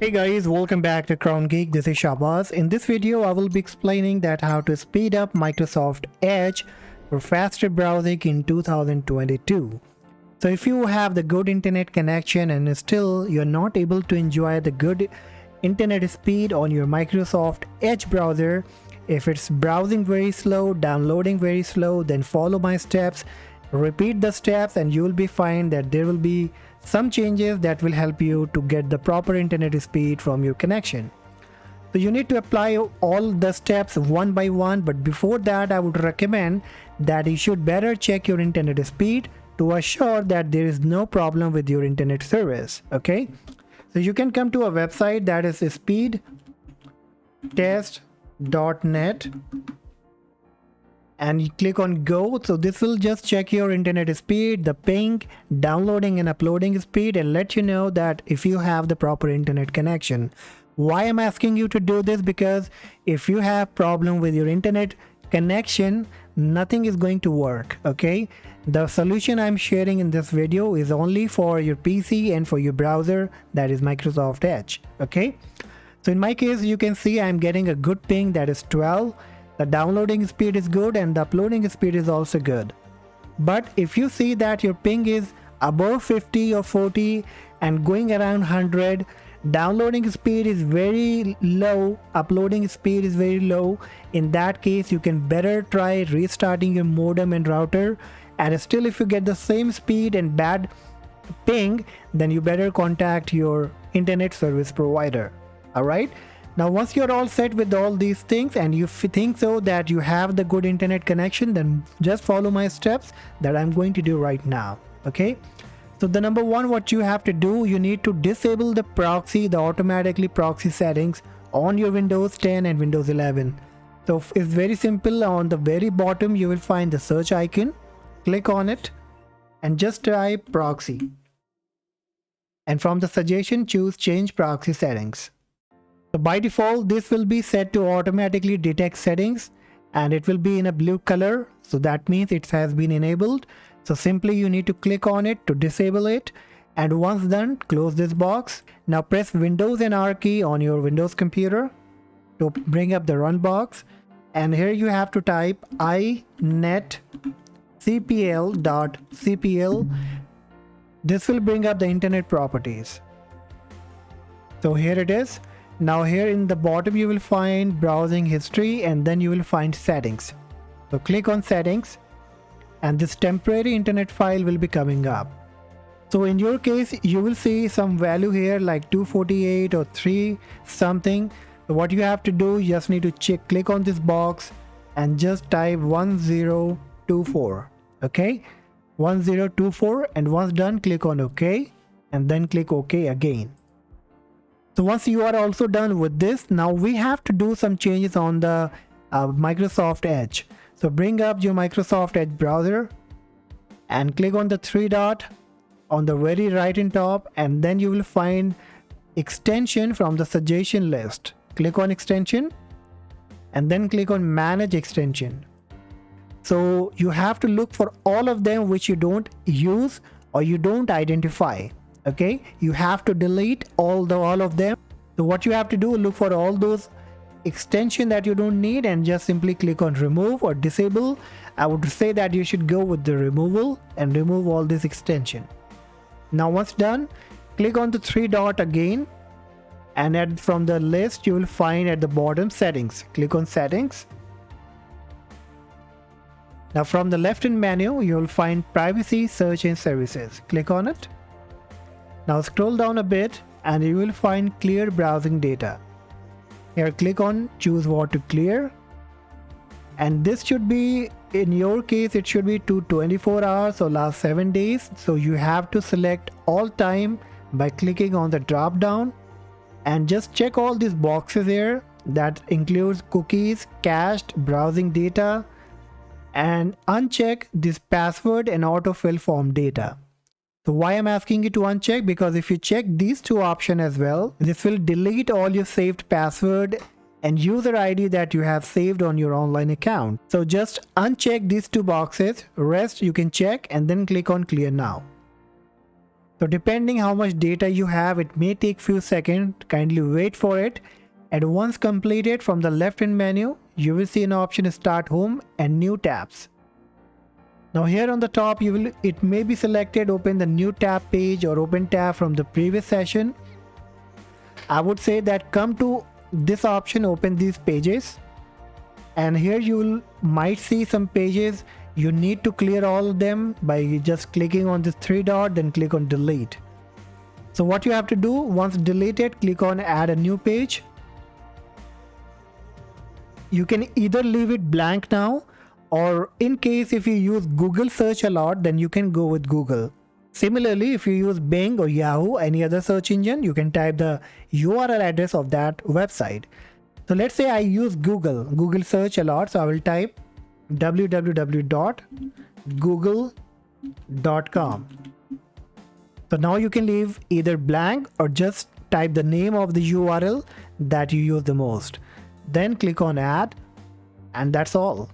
Hey guys, welcome back to Crown Geek. This is Shabazz. In this video, I will be explaining that how to speed up Microsoft Edge for faster browsing in 2022. So if you have the good internet connection and still you're not able to enjoy the good internet speed on your Microsoft Edge browser, if it's browsing very slow, downloading very slow, then follow my steps, repeat the steps, and you will be fine that there will be some changes that will help you to get the proper internet speed from your connection. So you need to apply all the steps one by one, but before that I would recommend that you should better check your internet speed to assure that there is no problem with your internet service. Okay, so you can come to a website that is speedtest.net and you click on go. So this will just check your internet speed, the ping, downloading and uploading speed, and let you know that if you have the proper internet connection. Why I'm asking you to do this? Because if you have problem with your internet connection, nothing is going to work. Okay, the solution I'm sharing in this video is only for your PC and for your browser, that is Microsoft Edge. Okay, so in my case you can see I'm getting a good ping, that is 12. The downloading speed is good and the uploading speed is also good. But if you see that your ping is above 50 or 40 and going around 100, downloading speed is very low, uploading speed is very low, in that case you can better try restarting your modem and router. And still if you get the same speed and bad ping, then you better contact your internet service provider. Alright, now once you're all set with all these things and you think so that you have the good internet connection, then just follow my steps that I'm going to do right now. Okay, so the number one, what you have to do, you need to disable the proxy, the automatically proxy settings on your Windows 10 and Windows 11. So it's very simple. On the very bottom you will find the search icon, click on it and just type proxy, and from the suggestion choose change proxy settings. So by default this will be set to automatically detect settings and it will be in a blue color, so that means it has been enabled. So simply you need to click on it to disable it, and once done, close this box. Now press Windows and R key on your Windows computer to bring up the run box, and here you have to type inetcpl.cpl. This will bring up the internet properties. So here it is. Now here in the bottom you will find browsing history and then you will find settings. So click on settings and this temporary internet file will be coming up. So in your case you will see some value here like 248 or 3 something. So what you have to do, you just need to click on this box and just type 1024. Okay, 1024, and once done click on OK and then click OK again. So once you are also done with this, now we have to do some changes on the Microsoft Edge. So bring up your Microsoft Edge browser and click on the three dot on the very right in top, and then you will find extension from the suggestion list. Click on extension and then click on manage extension. So you have to look for all of them which you don't use or you don't identify. Okay, you have to delete all of them. So what you have to do, look for all those extension that you don't need and just simply click on remove or disable. I would say that you should go with the removal and remove all this extension. Now once done, click on the three dot again, and from the list you will find at the bottom settings. Click on settings. Now from the left hand menu you will find privacy, search and services. Click on it. Now scroll down a bit and you will find clear browsing data. Here click on choose what to clear, and this should be, in your case it should be to 24 hours or last 7 days. So you have to select all time by clicking on the drop down and just check all these boxes here. That includes cookies, cached, browsing data, and uncheck this password and autofill form data. So why I'm asking you to uncheck, because if you check these two options as well, this will delete all your saved password and user ID that you have saved on your online account. So just uncheck these two boxes, rest you can check and then click on clear now. So depending how much data you have, it may take few seconds. Kindly wait for it. And once completed, from the left hand menu, you will see an option Start Home and New Tabs. Now here on the top, it may be selected Open the New Tab page or Open tab from the previous session. I would say that come to this option, Open these pages. And here you might see some pages. You need to clear all of them by just clicking on this three dot, then click on Delete. So what you have to do, once deleted, click on Add a New Page. You can either leave it blank now, or in case if you use Google search a lot, then you can go with Google. Similarly, if you use Bing or Yahoo, any other search engine, you can type the URL address of that website. So let's say I use Google search a lot, so I will type www.google.com. So now you can leave either blank or just type the name of the URL that you use the most. Then click on Add, and that's all.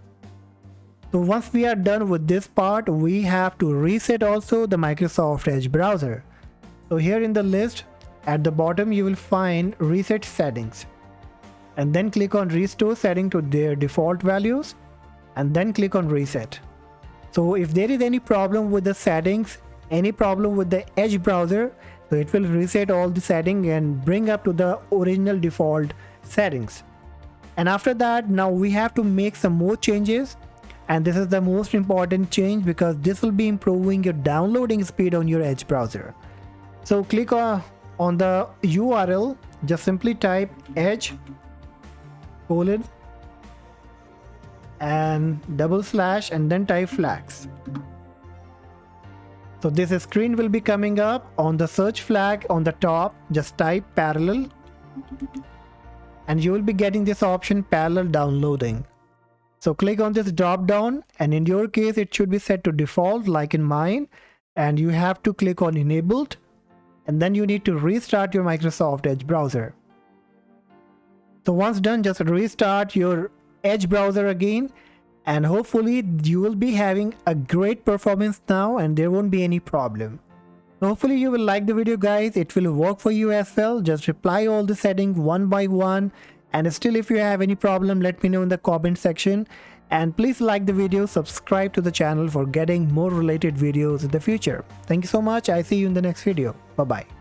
So once we are done with this part, we have to reset also the Microsoft Edge browser. So here in the list at the bottom you will find Reset Settings, and then click on Restore Setting to their default values, and then click on Reset. So if there is any problem with the settings, any problem with the Edge browser, so it will reset all the settings and bring up to the original default settings. And after that, now we have to make some more changes, and this is the most important change because this will be improving your downloading speed on your Edge browser. So click on the URL, just simply type edge : and / and then type flags. So this screen will be coming up. On the search flag on the top, just type parallel, and you will be getting this option parallel downloading. So click on this drop down, and in your case it should be set to default like in mine, and you have to click on enabled, and then you need to restart your Microsoft Edge browser. So once done, just restart your Edge browser again, and hopefully you will be having a great performance now and there won't be any problem. So hopefully you will like the video, guys. It will work for you as well. Just reply all the settings one by one, and still if you have any problem, let me know in the comment section. And please like the video, subscribe to the channel for getting more related videos in the future. Thank you so much. I see you in the next video. Bye bye.